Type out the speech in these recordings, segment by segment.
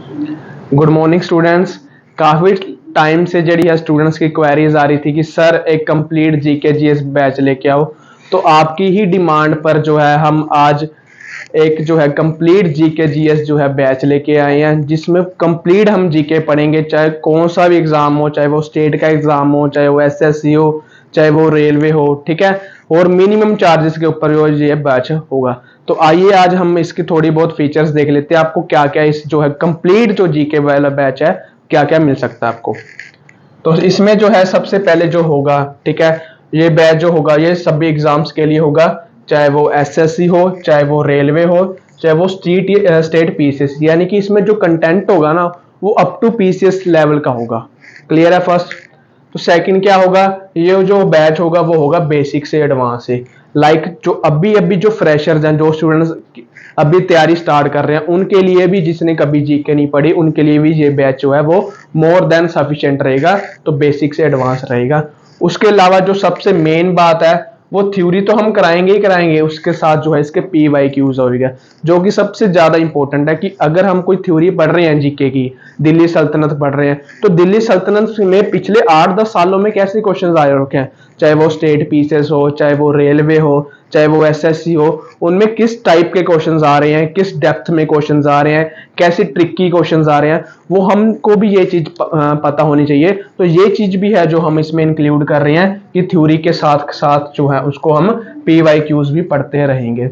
Good morning students. काफ़ी time से जड़ी है स्टूडेंट्स की क्वेरीज आ रही थी कि सर एक कंप्लीट जीके जीएस बैच लेके आओ। तो आपकी ही डिमांड पर जो है हम आज एक जो है कंप्लीट जीके जीएस जो है बैच लेके आए हैं, जिसमें कंप्लीट हम जीके पढ़ेंगे, चाहे कौन सा भी एग्जाम हो, चाहे वो स्टेट का एग्जाम हो, चाहे वो एसएससी हो, चाहे वो रेलवे हो, ठीक है। और मिनिमम चार्जेस के ऊपर जो ये बैच होगा। तो आइए आज हम इसकी थोड़ी बहुत फीचर्स देख लेते हैं, आपको क्या क्या इस जो है कंप्लीट जो जीके वाला बैच है क्या क्या मिल सकता है आपको। तो इसमें जो है सबसे पहले जो होगा, ठीक है, ये बैच जो होगा ये सभी एग्जाम्स के लिए होगा, चाहे वो एसएससी हो, चाहे वो रेलवे हो, चाहे वो स्टेट पीसीएस, यानी कि इसमें जो कंटेंट होगा ना वो अप टू पीसीएस लेवल का होगा। क्लियर है फर्स्ट। तो सेकंड क्या होगा, ये जो बैच होगा वो होगा बेसिक से एडवांस से। लाइक जो अभी अभी जो फ्रेशर्स हैं, जो स्टूडेंट्स अभी तैयारी स्टार्ट कर रहे हैं, उनके लिए भी, जिसने कभी जीके नहीं पढ़ी उनके लिए भी ये बैच जो है वो मोर देन सफिशिएंट रहेगा। तो बेसिक से एडवांस रहेगा। उसके अलावा जो सबसे मेन बात है, वो थ्योरी तो हम कराएंगे ही कराएंगे, उसके साथ जो है इसके पीवाईक्यूज होगा, जो कि सबसे ज्यादा इंपॉर्टेंट है। कि अगर हम कोई थ्योरी पढ़ रहे हैं जीके की, दिल्ली सल्तनत पढ़ रहे हैं, तो दिल्ली सल्तनत में पिछले 8-10 सालों में कैसे क्वेश्चन आए रखे हैं, चाहे वो स्टेट पीसीएस हो, चाहे वो रेलवे हो, चाहे वो एसएससी हो, उनमें किस टाइप के क्वेश्चंस आ रहे हैं, किस डेप्थ में क्वेश्चंस आ रहे हैं, कैसे ट्रिकी क्वेश्चंस आ रहे हैं, वो हमको भी ये चीज पता होनी चाहिए। तो ये चीज भी है जो हम इसमें इंक्लूड कर रहे हैं कि थ्योरी के साथ साथ जो है उसको हम पीवाईक्यूज भी पढ़ते रहेंगे।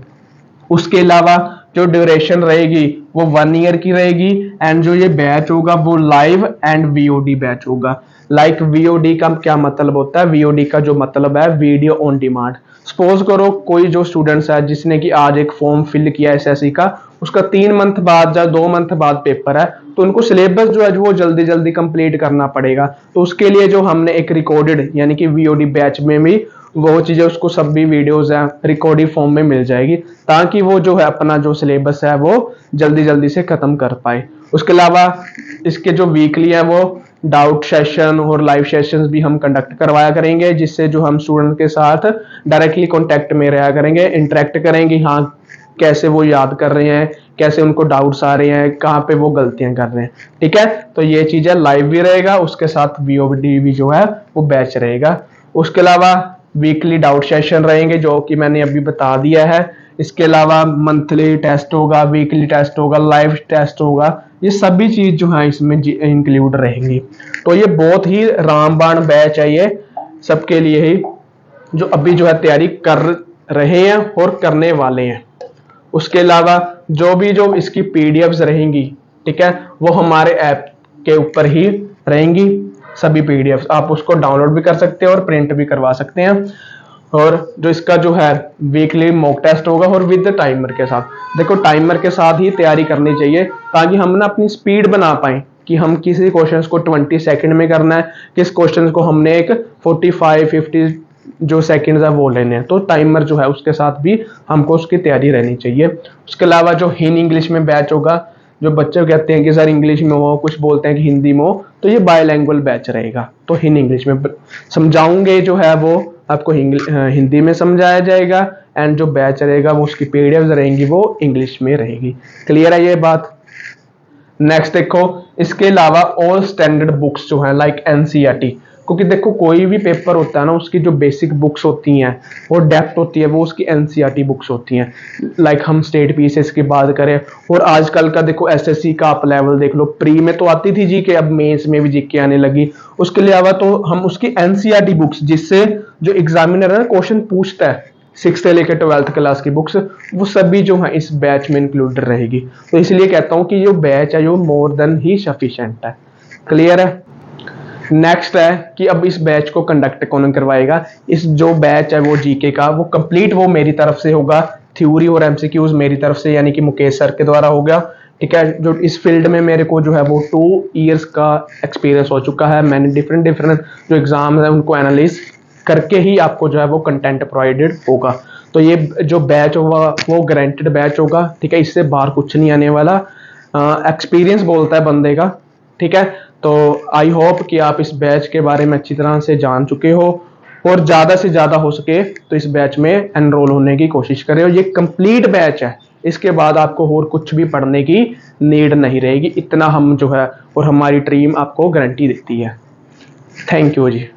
उसके अलावा जो ड्यूरेशन रहेगी वो 1 ईयर की रहेगी। एंड जो ये बैच होगा वो लाइव एंड वीओडी बैच होगा। लाइक वीओडी का क्या मतलब होता है, वीओडी का जो मतलब है वीडियो ऑन डिमांड। सपोज करो कोई जो स्टूडेंट्स है जिसने कि आज एक फॉर्म फिल किया एसएससी का, उसका 3 मंथ बाद या 2 मंथ बाद पेपर है, तो उनको सिलेबस जो है वो जल्दी जल्दी कंप्लीट करना पड़ेगा। तो उसके लिए जो हमने एक रिकॉर्डेड यानी कि वीओडी बैच में भी वो चीजें उसको सब भी वीडियोस है रिकॉर्डिंग फॉर्म में मिल जाएगी, ताकि वो जो है अपना जो सिलेबस है वो जल्दी जल्दी से खत्म कर पाए। उसके अलावा इसके जो वीकली है वो डाउट सेशन और लाइव सेशंस भी हम कंडक्ट करवाया करेंगे, जिससे जो हम स्टूडेंट के साथ डायरेक्टली कांटेक्ट में रहा करेंगे, इंटरेक्ट करेंगे, हाँ कैसे वो याद कर रहे हैं, कैसे उनको डाउट्स आ रहे हैं, कहाँ पे वो गलतियां कर रहे हैं। ठीक है, तो ये चीज है, लाइव भी रहेगा, उसके साथ वीओडी भी जो है वो बैच रहेगा। उसके अलावा वीकली डाउट सेशन रहेंगे जो कि मैंने अभी बता दिया है। इसके अलावा मंथली टेस्ट होगा, वीकली टेस्ट होगा, लाइव टेस्ट होगा, ये सभी चीज जो है इसमें इंक्लूड रहेंगी। तो ये बहुत ही रामबाण बैच है ये सबके लिए ही, जो अभी जो है तैयारी कर रहे हैं और करने वाले हैं। उसके अलावा जो इसकी पीडीएफ्स रहेंगी, ठीक है, वो हमारे ऐप के ऊपर ही रहेंगी। सभी पीडीएफ्स आप उसको डाउनलोड भी कर सकते हैं और प्रिंट भी करवा सकते हैं। और जो इसका जो है वीकली मॉक टेस्ट होगा और विद टाइमर के साथ। देखो टाइमर के साथ ही तैयारी करनी चाहिए, ताकि हम ना अपनी स्पीड बना पाए कि हम किसी क्वेश्चन को 20 सेकंड में करना है, किस क्वेश्चन को हमने एक 45-50 जो सेकंड्स है वो लेने हैं। तो टाइमर जो है उसके साथ भी हमको उसकी तैयारी रहनी चाहिए। उसके अलावा जो हिंदी इंग्लिश में बैच होगा, जो बच्चे कहते हैं कि सर इंग्लिश में हो, कुछ बोलते हैं कि हिंदी में हो, तो ये बायलैंग्वेज बैच रहेगा। तो हिंदी इंग्लिश में समझाऊंगे जो है वो आपको हिंदी में समझाया जाएगा, एंड जो बैच रहेगा वो उसकी पीडीएफ रहेंगी वो इंग्लिश में रहेगी। क्लियर है ये बात। नेक्स्ट देखो, इसके अलावा ऑल स्टैंडर्ड बुक्स जो है लाइक एनसीईआरटी, क्योंकि देखो कोई भी पेपर होता है ना, उसकी जो बेसिक बुक्स होती हैं और डेप्थ होती है वो उसकी एनसीईआरटी बुक्स होती हैं। लाइक हम स्टेट पीसीएस की बात करें, और आजकल का देखो एसएससी का आप लेवल देख लो, प्री में तो आती थी जीके, अब मेंस में भी जीके आने लगी। उसके अलावा तो हम उसकी एनसीईआरटी बुक्स, जिससे जो एग्जामिनर है ना क्वेश्चन पूछता है 6th से लेकर 12th क्लास की बुक्स, वो सभी जो है इस बैच में इंक्लूडेड रहेगी। तो इसलिए कहता हूं कि जो बैच है जो मोर देन ही सफिशिएंट है। क्लियर है। नेक्स्ट है कि अब इस बैच को कंडक्ट कौन करवाएगा। इस जो बैच है वो जीके का, वो कंप्लीट वो मेरी तरफ से होगा, थ्योरी और एमसीक्यूज मेरी तरफ से यानी कि मुकेश सर के द्वारा हो गया। ठीक है, जो इस फील्ड में मेरे को जो है वो 2 इयर्स का एक्सपीरियंस हो चुका है। मैंने डिफरेंट जो एग्जाम है उनको एनालिस करके ही आपको जो है वो कंटेंट प्रोवाइडेड होगा। तो ये जो बैच होगा वो गारंटेड बैच होगा। ठीक है, इससे बाहर कुछ नहीं आने वाला, एक्सपीरियंस बोलता है बंदे का। ठीक है, तो आई होप कि आप इस बैच के बारे में अच्छी तरह से जान चुके हो, और ज़्यादा से ज़्यादा हो सके तो इस बैच में एनरोल होने की कोशिश करें। और ये कंप्लीट बैच है, इसके बाद आपको और कुछ भी पढ़ने की नीड नहीं रहेगी। इतना हम जो है और हमारी टीम आपको गारंटी देती है। Thank you ji.